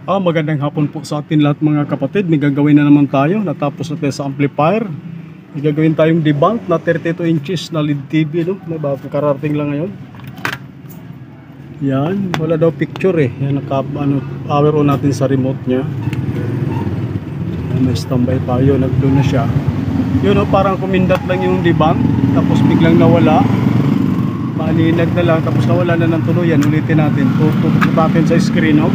Magandang hapon po sa atin lahat mga kapatid. May gagawin na naman tayo. Natapos na tayo sa amplifier. May gagawin tayong debunk na 32 inches na LED TV, no? May bago karating lang ngayon. Yan, wala daw picture eh. Yan, power on natin sa remote nya. Yan, may standby tayo. Nag-down na siya. Yun, no? Parang kumindat lang yung debunk. Tapos biglang nawala. Maalinag na lang. Tapos nawala na ng tuluyan. Ulitin natin. Tututok natin sa screen, no?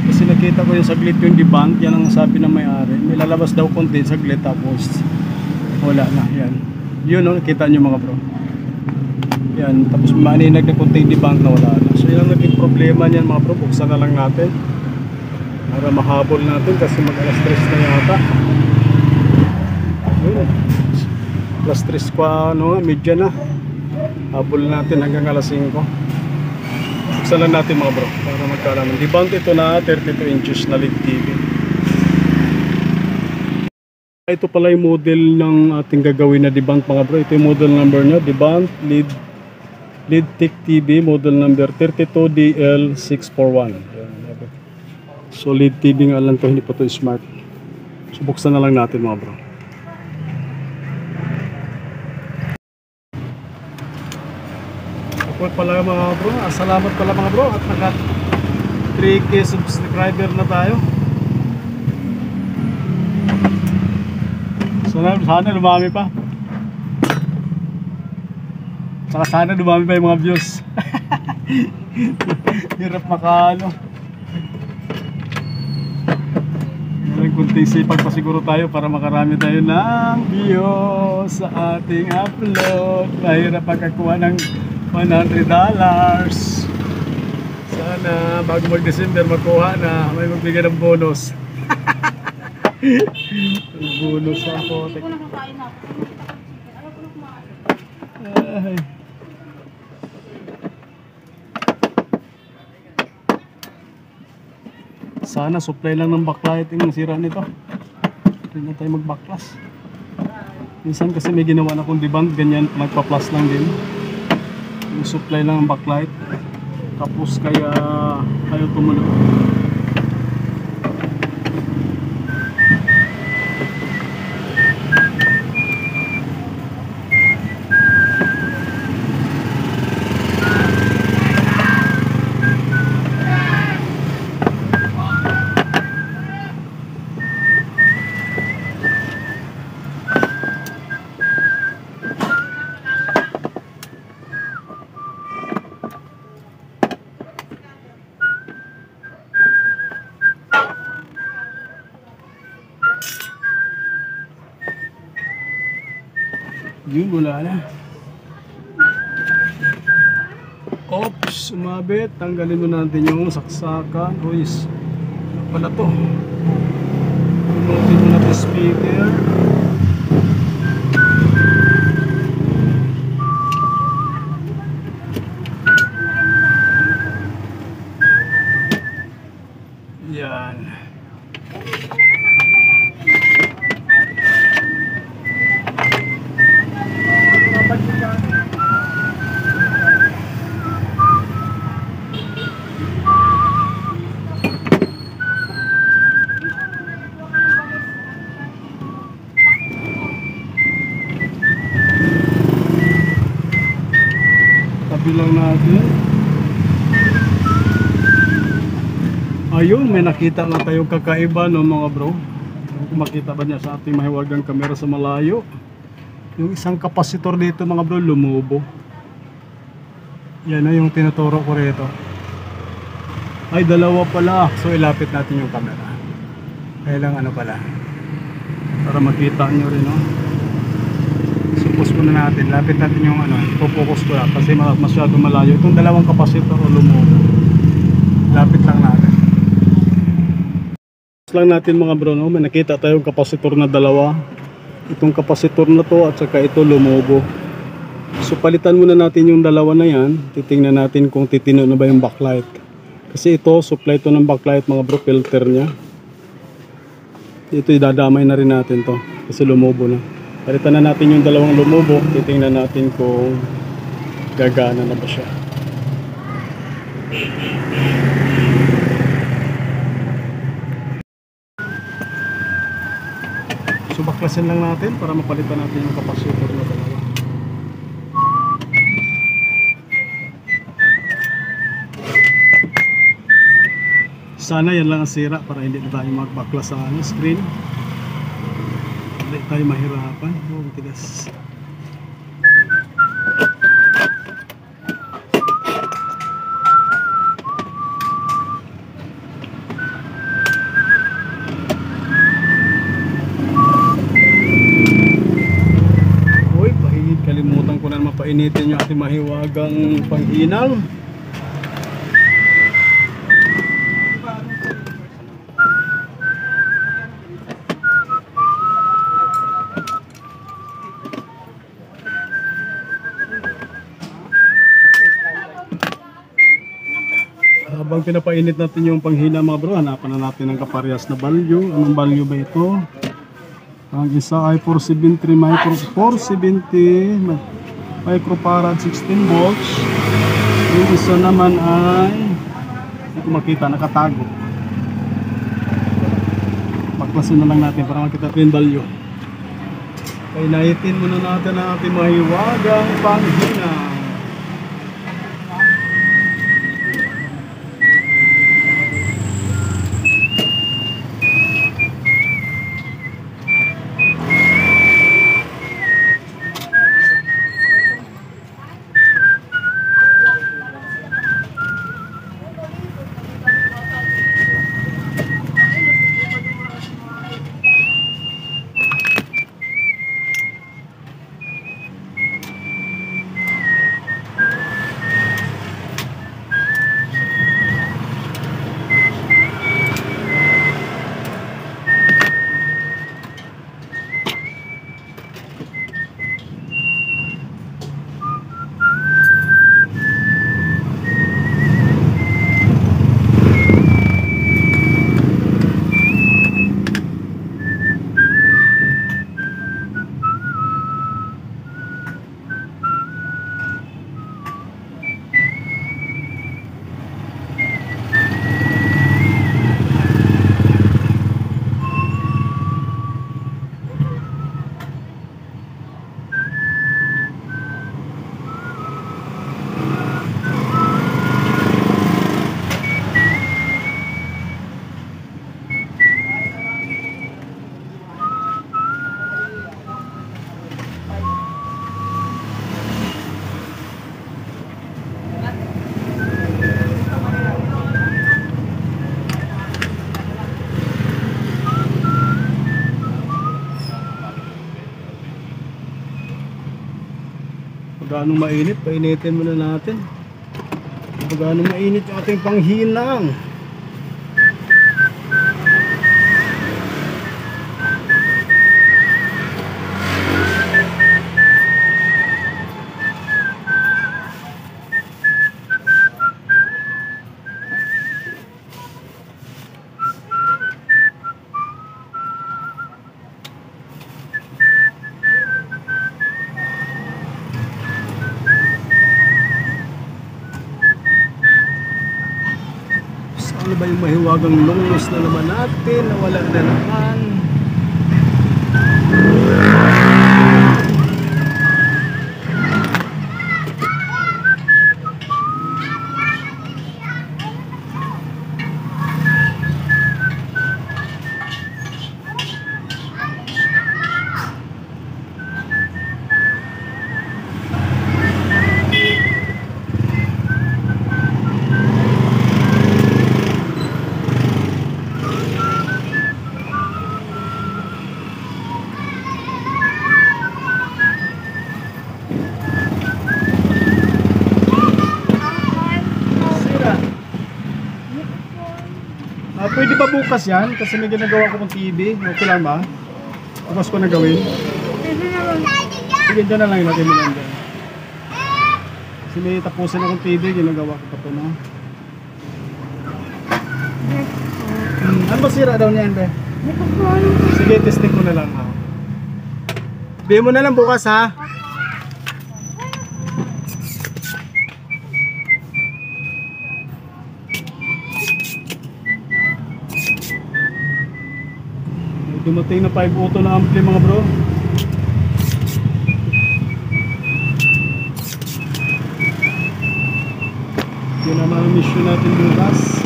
Kasi nakita ko yung saglit yung debunk. Yan ang sabi ng may-ari. May lalabas daw konti saglit tapos wala na. Yan. Yun, no? Nakita nyo mga bro. Yan. Tapos maaninag na konti debunk na wala na. So yan ang naging problema niyan mga bro. Buksan na lang natin para mahabol natin kasi mag-alas 3 na yata. Yun. Alas 3 kwa, no? Medya na. Habol natin hanggang alas 5. Buksan lang natin mga bro para magkalaman. Debunk ito na 32 inches na LED TV. Ito pala yung model ng ating gagawin na debunk mga bro. Ito yung model number nya. Debunk LED Tech TV model number 32DL641. So LED TV nga lang to, hindi pa to smart. So buksan na lang natin mga bro. Pala mga bro, salamat pala mga bro at naka 3K subscriber na tayo. Sana dumami pa. Saka sana dumami pa yung mga views. Hirap makano. Maraming kunting sipag pa siguro tayo para makarami tayo ng views sa ating upload. Mahirap pagkakuha ng $100. Sana bago mag-December makuha na may magbigay ng bonus. Bonus ako. Ay. Sana supply lang ng backlight yung sira nito. Hindi na tayo mag-backflash. Minsan kasi may ginawa na kong debunk, ganyan magpa-plus lang din. Yung supply lang ng backlight tapos kaya ayaw tumulo. Yun, wala na. Oops, sumabit. Tanggalin mo natin yung saksakan. Uys, ano pala to? Punutin mo natin speaker. Yan. Bilang natin. Ayun, may nakita na tayong kakaiba no mga bro. Kung makita ba niya sa ating mahiwagang kamera sa malayo. Yung isang kapasitor dito mga bro, lumubo. Yan na yung tinuturo ko rito. Ay, dalawa pala. So ilapit natin yung camera. Kailang ano pala. Para makita nyo rin no. Focus muna natin, lapit natin yung ano, ipo-focus ko lang kasi masyado malayo. Itong dalawang kapasitor o lumubo, lapit lang natin. Focus lang natin mga bro, no? May nakita tayong kapasitor na dalawa. Itong kapasitor na to at saka ito lumubo. So palitan muna natin yung dalawa na yan. Titingnan natin kung titino na ba yung backlight. Kasi ito, supply to ng backlight mga bro, filter nya. Ito idadamay na rin natin to kasi lumubo na. Palitan na natin yung dalawang lumubo. Titingnan natin kung gagana na ba siya. So baklasin lang natin para mapalitan natin yung kapasitor na dalawa. Sana yan lang ang sira para hindi na tayo magbaklas sa screen. Hindi tayo mahirapan. Oh, tigas. Uy, kalimutan ko na mapainitin yung ating mahiwagang panghinang. Habang pinapainit natin yung panghina mga bro, hanapan na natin ng kaparehas na value. Anong value ba ito? Ang isa ay 470 microfarad 16 volts. Yung isa naman ay hindi ko makita, nakatago. Baklasin na lang natin para makita natin yung value. Painitin muna natin ang ating mahiwagang panghina. Gaano mainit, painitin muna natin. Gaano mainit yung ating panghinang. Ano ba yung mahiwagang lungos na naman natin na wala na naman? Pwede ba bukas yan? Kasi may ginagawa ko ng TV. Okay lang ba? Bukas ko na gawin. Sige, dyan na lang natin mo lang dyan. Kasi may tapusin akong TV. Ginagawa ko pa ito, no? Ano ba sira daw niyan, be? Sige, testing ko na lang, ha? Bigyan mo na lang bukas, ha? dumating na 5 auto na ampli mga bro. Yun naman ang mission natin bukas.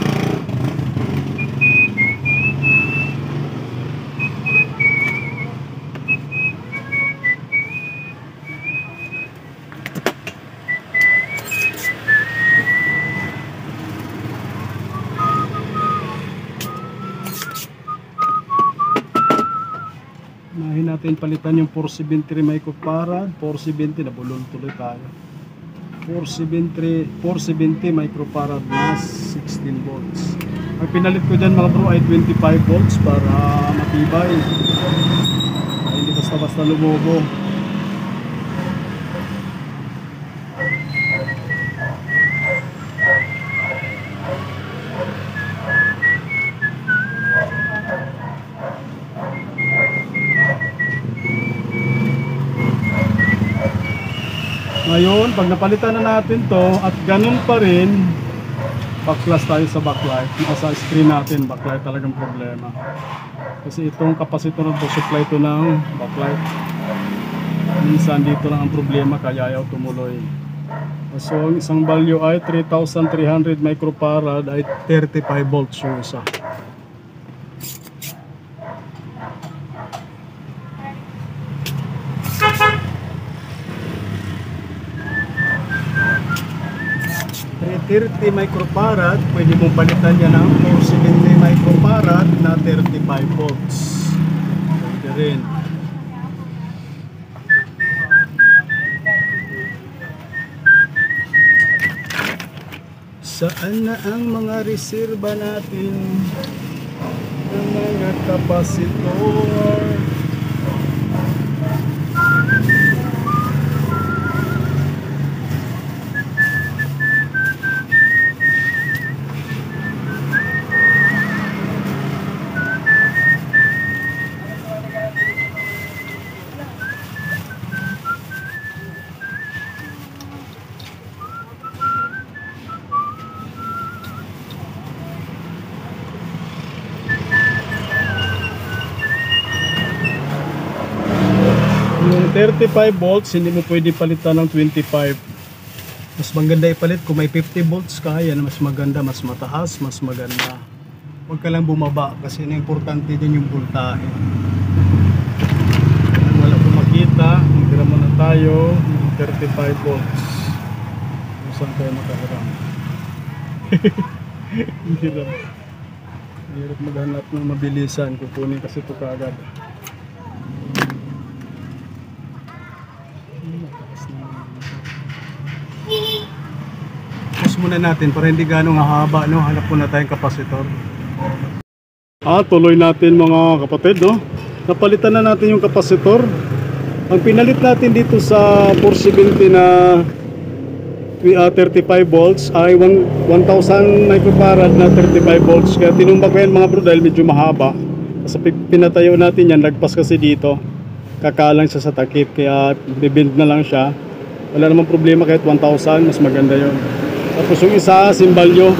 Unahin natin palitan yung 473 microfarad, 470 na bulol tuloy tayo. 470 microfarad na 16 volts. Ang pinalit ko dyan mga bro ay 25 volts para matibay. Ay, hindi basta-basta lumobo. Ngayon, pag napalitan na natin to at ganun pa rin, backflash tayo sa backlight. Sa screen natin, backlight talagang problema. Kasi itong capacitor na to, supply to ng backlight. Minsan dito lang ang problema kaya ayaw tumuloy. So ang isang value ay 3,300 microfarad ay 35 volts yung isa. .30 microfarad, pwede mong palitan yan ng 470 microfarad na 35 volts. Pwede rin. Saan na ang mga reserba natin? Ang mga kapasitor. Yung 35 volts, hindi mo pwede palitan ng 25. Mas maganda ipalit kung may 50 volts ka, yan mas maganda, mas mataas, mas maganda. Huwag ka lang bumaba kasi ang importante din yung voltahe. Wala kong makita, magdira muna tayo ng 35 volts. Kung saan tayo makaharap. Hirap maghanap ng mabilisan, kukunin kasi ito kaagad. Pause muna natin para hindi ganong haba, no? Hanap muna tayong kapasitor. Tuloy natin mga kapatid, no? Napalitan na natin yung kapasitor. Ang pinalit natin dito sa 470 na 35 volts ay 1,000 microfarad na 35 volts. Kaya tinumbak ko yan mga bro dahil medyo mahaba. Kasi pinatayo natin yan, lagpas kasi dito. Kakalang siya sa takip, kaya bibuild na lang siya. Wala namang problema kahit 1,000, mas maganda yon. Tapos yung isa, simbalyo,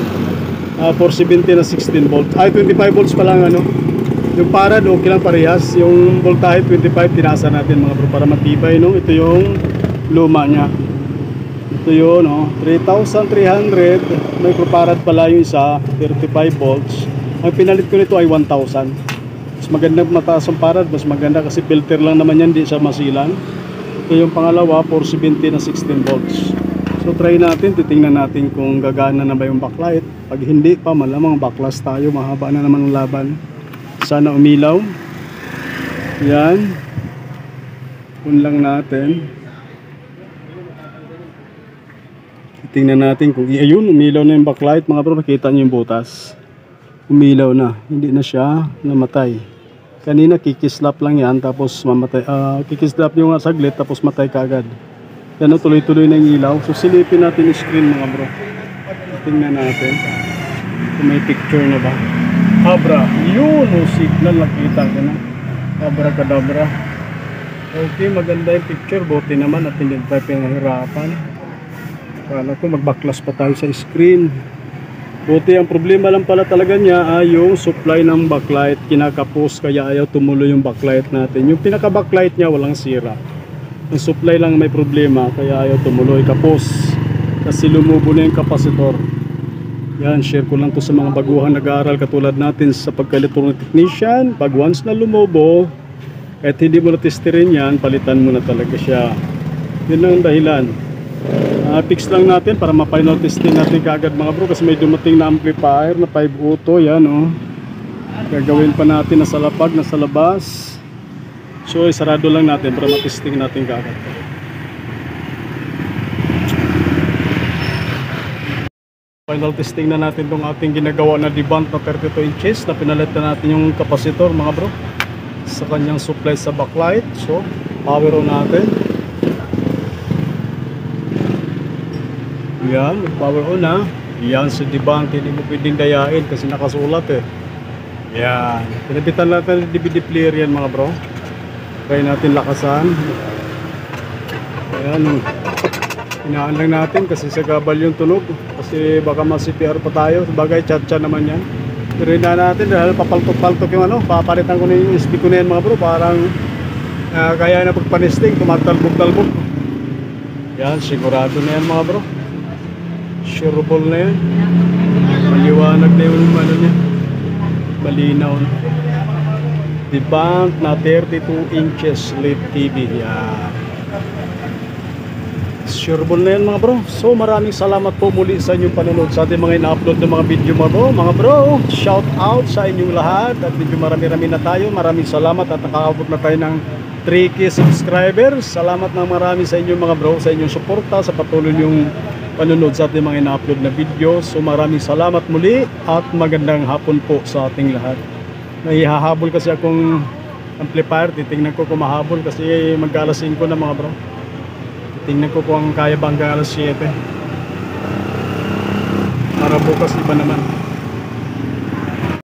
470 na 16 volts. Ay, 25 volts pa lang ano. Yung farad, okay lang parehas. Yung voltahe 25, tinasa natin mga bro para matibay, no? Ito yung luma niya. Ito yun, no? 3,300 microfarad pala yung isa, 35 volts. Ang pinalit ko nito ay 1,000. Mas maganda mataas ang farad, mas maganda kasi filter lang naman yan, di siya masilan. Ito yung pangalawa, 470 na 16 volts. So try natin, titingnan natin kung gagana na ba yung backlight. Pag hindi pa, malamang backlash tayo, mahaba na naman ang laban. Sana umilaw. Yan. Kun lang natin. Titingnan natin kung ayun, umilaw na yung backlight. Mga bro, nakita nyo yung butas. Umilaw na, hindi na siya namatay. Kanina kikislap lang yan, tapos mamatay. Kikislap yung saglit, tapos matay kaagad. Yan o, tuloy-tuloy na yung ilaw. So silipin natin yung screen mga bro. Tingnan natin kung may picture na ba. Abra, yun o, signal nakita ko na. Abra kadabra. Okay, maganda yung picture. Buti naman at hindi tayo pinahirapan. Kala ko mag-backlash pa tayo sa screen. Buti ang problema lang pala talaga niya ay yung supply ng backlight. Kinakapos kaya ayaw tumuloy yung backlight natin. Yung pinaka backlight niya walang sira. Yung supply lang may problema kaya ayaw tumuloy. Kapos. Kasi lumubo na yung kapasitor. Yan, share ko lang to sa mga baguhan nag-aaral katulad natin sa pagka-electronic technician. Pag once na lumubo, kahit hindi mo na testerin yan, palitan mo na talaga siya. Yun lang ang dahilan. Fix lang natin para ma-final testing natin kaagad mga bro, kasi may dumating na amplifier na 5 auto. Yan oh. Gagawin pa natin na sa lapag, na sa labas. So isarado lang natin para ma-testing natin kaagad. Final testing na natin itong ating ginagawa na deband na 32 inches na pinalitan natin yung kapasitor mga bro sa kanyang supply sa backlight. So power on natin. Yan, power on na. Yan si deband, hindi mo pwedeng dayain kasi nakasulat eh. Yan, pinabitan natin yung DVD player yan mga bro. Try natin lakasan. Ayan, inaan lang natin kasi sa gabal yung tunog. Kasi baka ma-CPR pa tayo. Bagay chat-chat naman yan. Pero inaan natin dahil papaltok-paltok yung ano. Papalitan ko na yung USB ko na yan mga bro. Parang kaya na pagpanesting, tumatalbog-talbog. Yan, sigurado na yan mga bro. Sureable na yan. Maliwanag na yung ano niya. Malinaw na. Deband na 32 inches LED TV. Yan. Sureable na yan mga bro. So maraming salamat po muli sa inyong panonood sa ating mga ina-upload ng mga video mga bro. Shout out sa inyong lahat. At medyo marami-rami na tayo. Maraming salamat at nakakaabot na tayo ng 3K subscribers. Salamat ng marami sa inyong mga bro, sa inyong suporta, sa patuloy yung panonood sa ating mga ina-upload na video. So maraming salamat muli at magandang hapon po sa ating lahat. Nahihahabol kasi akong amplifier. Titingnan ko kung mahabol kasi mag-alas 5 na mga bro. Tingnan ko kung kaya ba hanggang alas 7 para bukas iba naman.